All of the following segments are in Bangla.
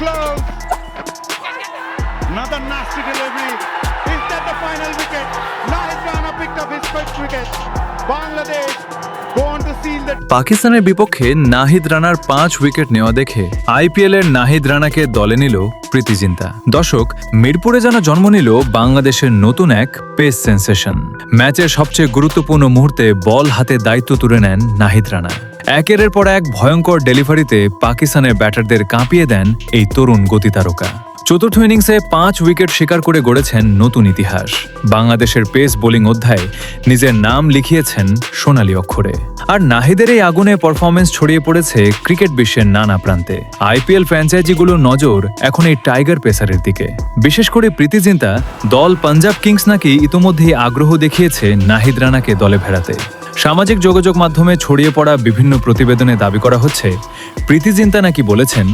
close. Another nasty delivery. Is that the final wicket? Nahid Rana picked up his first wicket. Bangladesh go on to seal the পাকিস্তানের বিপক্ষে নাহিদ রানার 5 উইকেট নেওয়া দেখে আইপিএল এর নাহিদ রানাকে দলে নিল প্রীতি জিন্তা। দর্শক, মিরপুরে যেন জন্ম নিল বাংলাদেশের নতুন এক পেস সেন্সেশন। ম্যাচের সবচেয়ে গুরুত্বপূর্ণ মুহূর্তে বল হাতে দায়িত্ব তুলে নেন নাহিদ রানা। একের পর এক ভয়ঙ্কর ডেলিভারিতে পাকিস্তানের ব্যাটারদের কাঁপিয়ে দেন এই তরুণ গতিতারকা। চতুর্থ ইনিংসে 5 উইকেট শিকার করে গড়েছেন নতুন ইতিহাস। বাংলাদেশের পেস বোলিং অধ্যায়ে নিজের নাম লিখিয়েছেন সোনালী অক্ষরে। আর নাহিদের এই আগুনে পারফরমেন্স ছড়িয়ে পড়েছে ক্রিকেট বিশ্বের নানা প্রান্তে। আইপিএল ফ্র্যাঞ্চাইজিগুলোর নজর এখন এই টাইগার পেসারের দিকে। বিশেষ করে প্রীতি জিন্তা দল পাঞ্জাব কিংস নাকি ইতোমধ্যেই আগ্রহ দেখিয়েছে নাহিদ রানাকে দলে ফেরাতে। সামাজিক যোগাযোগ মাধ্যমে ছড়িয়ে পড়া বিভিন্ন প্রতিবেদনে দাবি করা হচ্ছে, প্রীতি জিন্তা নাকি বলেছেন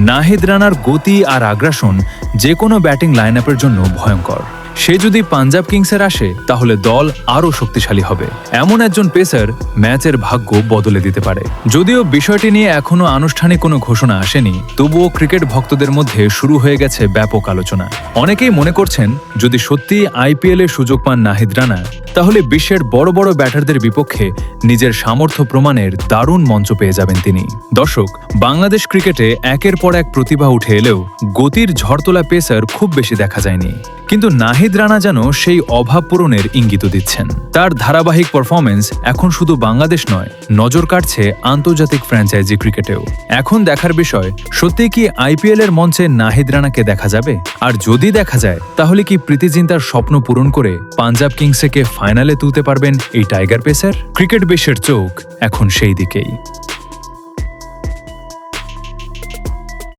নাহিদ রানার গতি আর আগ্রাসন যে কোনো ব্যাটিং লাইন আপের জন্য ভয়ঙ্কর। সে যদি পাঞ্জাব কিংসের আসে তাহলে দল আরও শক্তিশালী হবে। এমন একজন পেসার ম্যাচের ভাগ্য বদলে দিতে পারে। যদিও বিষয়টি নিয়ে এখনো আনুষ্ঠানিক কোনো ঘোষণা আসেনি, তবুও ক্রিকেট ভক্তদের মধ্যে শুরু হয়ে গেছে ব্যাপক আলোচনা। অনেকেই মনে করছেন, যদি সত্যি আইপিএল এ সুযোগ পান নাহিদ রানা, তাহলে বিশ্বের বড় বড় ব্যাটারদের বিপক্ষে নিজের সামর্থ্য প্রমাণের দারুণ মঞ্চ পেয়ে যাবেন তিনি। দর্শক, বাংলাদেশ ক্রিকেটে একের পর এক প্রতিভা উঠে এলেও গতির ঝড়তোলা পেসার খুব বেশি দেখা যায়নি। কিন্তু নাহিদ রানা যেন সেই অভাব পূরণের ইঙ্গিত দিচ্ছেন। তার ধারাবাহিক পারফরমেন্স এখন শুধু বাংলাদেশ নয়, নজর কাটছে আন্তর্জাতিক ফ্র্যাঞ্চাইজি ক্রিকেটেও। এখন দেখার বিষয়, সত্যি কি আইপিএল এর মঞ্চে নাহিদ রানাকে দেখা যাবে? আর যদি দেখা যায়, তাহলে কি প্রীতি জিন্তার স্বপ্ন পূরণ করে পাঞ্জাব কিংসকে ফাইনালে তুলতে পারবেন এই টাইগার পেসার? ক্রিকেট বিশ্বের চোখ এখন সেই দিকেই।